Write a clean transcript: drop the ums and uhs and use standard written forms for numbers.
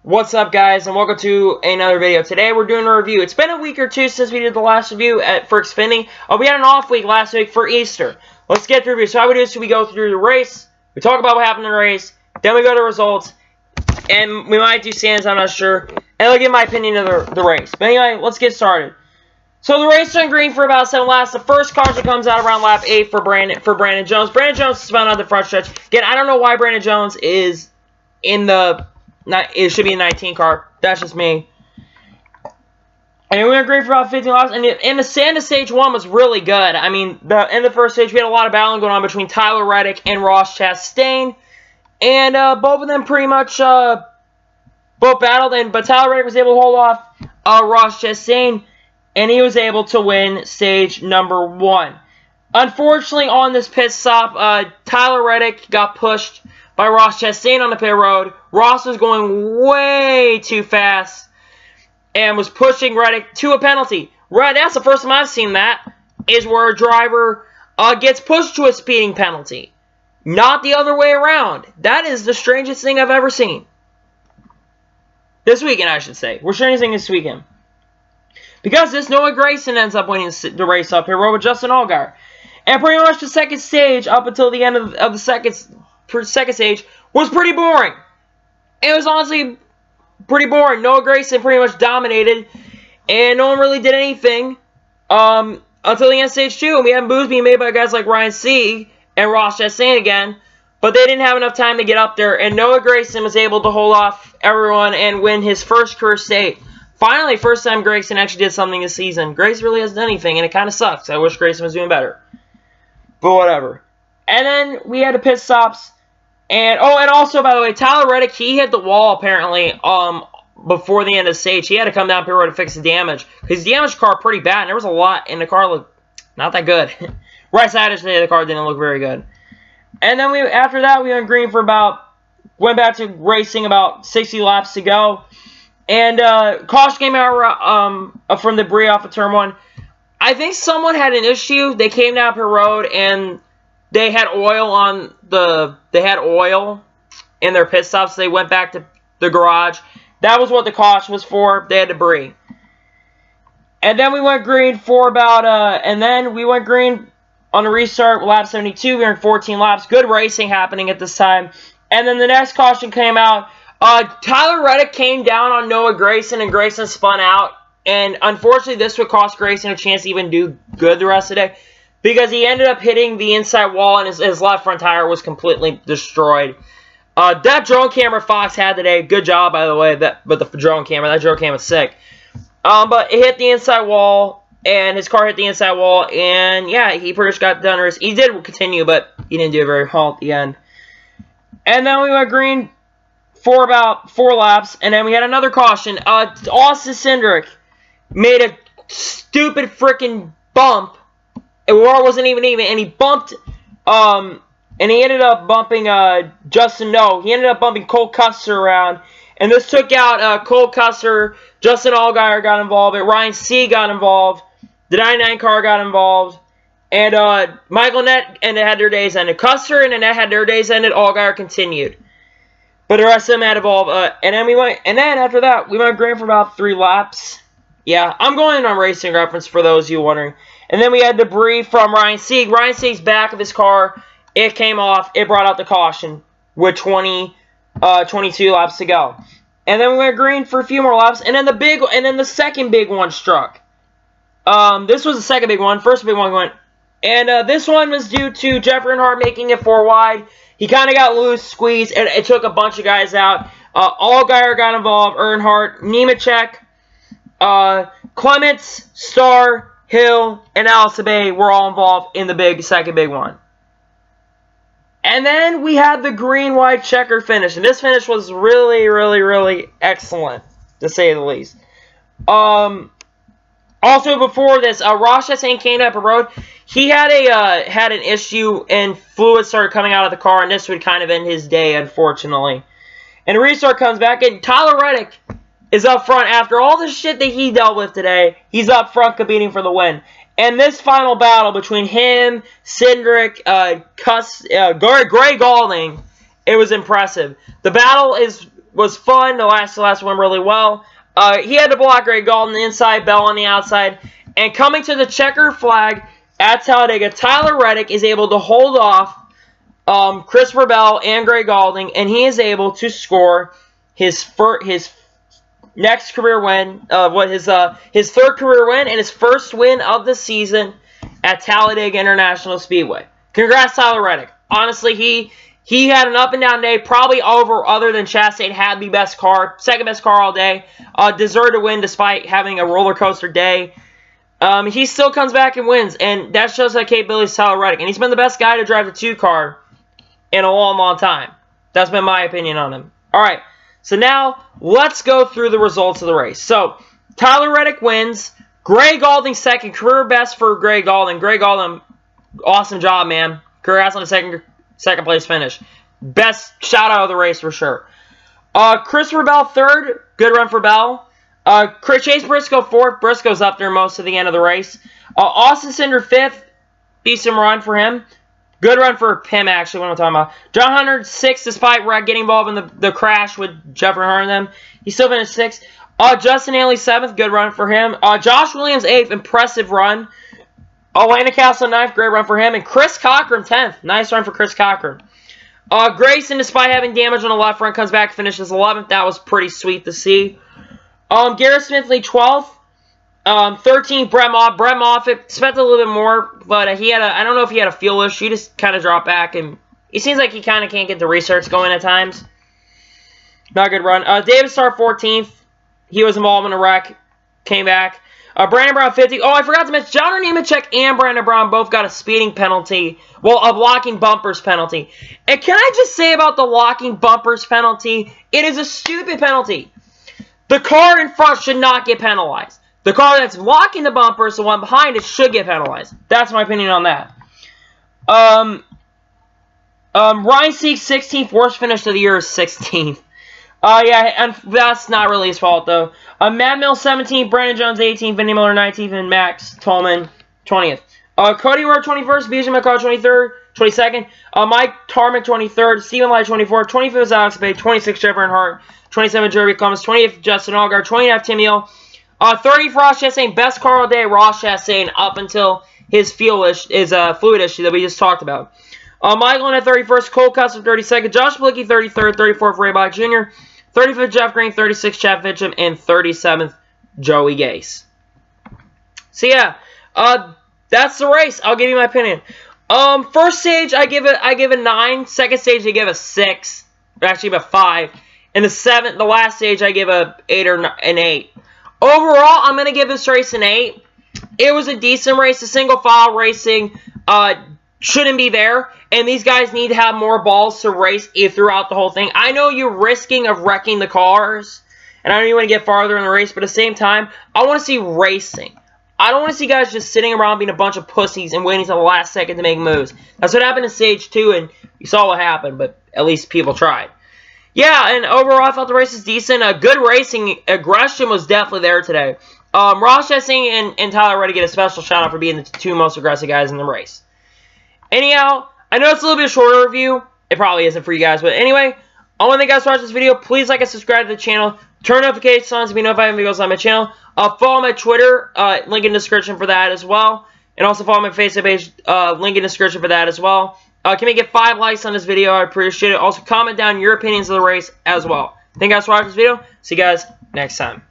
What's up, guys, and welcome to another video. Today we're doing a review. It's been a week or two since we did the last review for Xfinity. We had an off week last week for Easter. Let's get through the review. So how we do is we go through the race, we talk about what happened in the race, then we go to results, and we might do stands, I'm not sure, and I'll give my opinion of the race. But anyway, let's get started. So the race turned green for about 7 laps. The first caution comes out around lap 8 for Brandon Jones. Brandon Jones is spun out the front stretch. Again, I don't know why Brandon Jones is in the... it should be a 19 car. That's just me. And we went green for about 15 laps. And the stage 1 was really good. I mean, in the first stage, we had a lot of battling going on between Tyler Reddick and Ross Chastain. And both of them pretty much both battled. But Tyler Reddick was able to hold off Ross Chastain. And he was able to win stage number 1. Unfortunately, on this pit stop, Tyler Reddick got pushed by Ross Chastain on the pit road. Ross was going way too fast and was pushing Reddick to a penalty. That's the first time I've seen that, is where a driver gets pushed to a speeding penalty. Not the other way around. That is the strangest thing I've ever seen. This weekend, I should say. We're strangest thing this weekend. Because this, Noah Gragson ends up winning the race up here, with Justin Allgaier. And pretty much the second stage, up until the end of the second stage, was pretty boring. It was honestly pretty boring. Noah Gragson pretty much dominated, and no one really did anything until the end of stage 2. And we had moves being made by guys like Ryan Sieg and Ross Chastain again, but they didn't have enough time to get up there, and Noah Gragson was able to hold off everyone and win his first career state. Finally, first time Gragson actually did something this season. Gragson really hasn't done anything, and it kind of sucks. I wish Gragson was doing better. But whatever. And then we had the pit stops. And also, by the way, Tyler Reddick, he hit the wall, apparently, before the end of the stage. He had to come down pit road to fix the damage. His damaged car pretty bad, and there was a lot, and the car looked not that good. Right side of the car didn't look very good. And then after that, we went green for went back to racing about 60 laps to go. And caution came out from debris off of turn 1. I think someone had an issue. They came down pit road, and they had oil in their pit stops. So they went back to the garage. That was what the caution was for. They had debris. And then we went green for we went green on the restart, lap 72. We were in 14 laps. Good racing happening at this time. And then the next caution came out. Tyler Reddick came down on Noah Gragson, and Gragson spun out. And unfortunately, this would cost Gragson a chance to even do good the rest of the day, because he ended up hitting the inside wall, and his left front tire was completely destroyed. That drone camera Fox had today, good job, by the way, that drone camera was sick. But it hit the inside wall, and his car hit the inside wall, and yeah, he pretty much got done. He did continue, but he didn't do it very well at the end. And then we went green for about 4 laps, and then we had another caution. Austin Cindric made a stupid freaking bump. It wasn't even, and he bumped, and he ended up bumping he ended up bumping Cole Custer around, and this took out Cole Custer. Justin Allgaier got involved, and Ryan Sieg got involved. The 99 car got involved, and Michael Annett had their days ended. Custer and Annett had their days ended. Allgaier continued, but the rest of them had involved. And then after that, we went green for about 3 laps. Yeah, I'm going on racing reference for those of you wondering. And then we had debris from Ryan Sieg. Ryan Sieg's back of his car, it came off. It brought out the caution with 22 laps to go. And then we went green for a few more laps. And then the second big one struck. This was the second big one. First big one went. And this one was due to Jeffrey Earnhardt making it 4 wide. He kind of got loose, squeezed, and it took a bunch of guys out. Allgaier got involved, Earnhardt, Nemechek, Clements, Starr, Hill, and Alcibay were all involved in the second big one. And then we had the green-white checker finish. And this finish was really, really, really excellent, to say the least. Also, before this, Ross Chastain came up the road. He had an issue, and fluid started coming out of the car, and this would kind of end his day, unfortunately. And the restart comes back, and Tyler Reddick is up front. After all the shit that he dealt with today, he's up front competing for the win. And this final battle between him, Cindric, Gray Galding, it was impressive. The battle is was fun. The last one really well. He had to block Greg Gall on the inside, Bell on the outside. And coming to the checker flag at Talladega, Tyler Reddick is able to hold off Christopher Bell and Greg Galding, and he is able to score his next career win, his third career win and his first win of the season at Talladega International Speedway. Congrats, Tyler Reddick. Honestly, he had an up and down day, probably other than Chastain had the best car, second best car all day. Deserved to win despite having a roller coaster day. He still comes back and wins, and that shows the capabilities of Tyler Reddick. And he's been the best guy to drive the 2 car in a long, long time. That's been my opinion on him. All right, so now let's go through the results of the race. So Tyler Reddick wins. Greg Galding second, career best for Greg Galding. Greg Galding, awesome job, man. Congrats on the second place finish. Best shout out of the race for sure. Christopher Bell third, good run for Bell. Chase Briscoe fourth. Briscoe's up there most of the end of the race. Austin Cindric fifth, decent run for him. Good run for him, actually, what am I talking about? John Hunter sixth, despite getting involved in the crash with Jeffrey Hunter and them. He still finished sixth. Justin Haley seventh, good run for him. Josh Williams eighth, impressive run. Landon Castle ninth, great run for him. And Chris Cochran 10th, nice run for Chris Cochran. Grayson, despite having damage on the left front, comes back, finishes 11th. That was pretty sweet to see. Garrett Smithley 12th. 13th, Brett Moffitt. Brett Moffitt spent a little bit more, but I don't know if he had a fuel issue. He just kind of dropped back, and he seems like he kind of can't get the restarts going at times. Not a good run. David Starr 14th. He was involved in a wreck. Came back. Brandon Brown 50th. Oh, I forgot to mention, John Nemechek and Brandon Brown both got a speeding penalty. Well, a locking bumpers penalty. And can I just say about the locking bumpers penalty? It is a stupid penalty. The car in front should not get penalized. The car that's locking the bumpers, the one behind it, should get penalized. That's my opinion on that. Ryan Seek 16th, worst finish of the year is 16th. Yeah, and that's not really his fault, though. Matt Mills 17th, Brandon Jones 18th, Vinny Miller 19th, and Max Tolman 20th. Cody Ward 21st, Bijay McCall 23rd, 22nd. Mike Tarmac 23rd, Stephen Light 24th, 25th is Alex Bay, 26th Jeff Earnhardt, 27th Jeremy Clemens, 28th Justin Allgaier, 29th Tim Hill. 30th Ross Chastain, best car all day, Ross Chastain, up until his fluid issue that we just talked about. Michael at 31st, Cole Custer 32nd, Josh Blicky 33rd, 34th Ray Black Jr., 35th Jeff Green, 36th Chad Fitcham, and 37th Joey Gase. So yeah, that's the race. I'll give you my opinion. First stage I give a 9. Second stage I give a 6, or actually a 5. And the last stage I give a 8 or an 8. Overall, I'm going to give this race an 8. It was a decent race. The single file racing shouldn't be there. And these guys need to have more balls to race throughout the whole thing. I know you're risking of wrecking the cars. And I know you want to get farther in the race. But at the same time, I want to see racing. I don't want to see guys just sitting around being a bunch of pussies and waiting until the last second to make moves. That's what happened in stage 2. And you saw what happened. But at least people tried. Yeah, and overall, I thought the race was decent. Good racing. Aggression was definitely there today. Ross Chastain and Tyler Reddick get a special shout-out for being the 2 most aggressive guys in the race. Anyhow, I know it's a little bit shorter review. It probably isn't for you guys. But anyway, I want to thank you guys for watching this video. Please like and subscribe to the channel. Turn notifications on to be notified when videos on my channel. Follow my Twitter. Link in the description for that as well. And also follow my Facebook page. Link in the description for that as well. Can we get 5 likes on this video? I appreciate it. Also, comment down your opinions of the race as well. Thank you guys for watching this video. See you guys next time.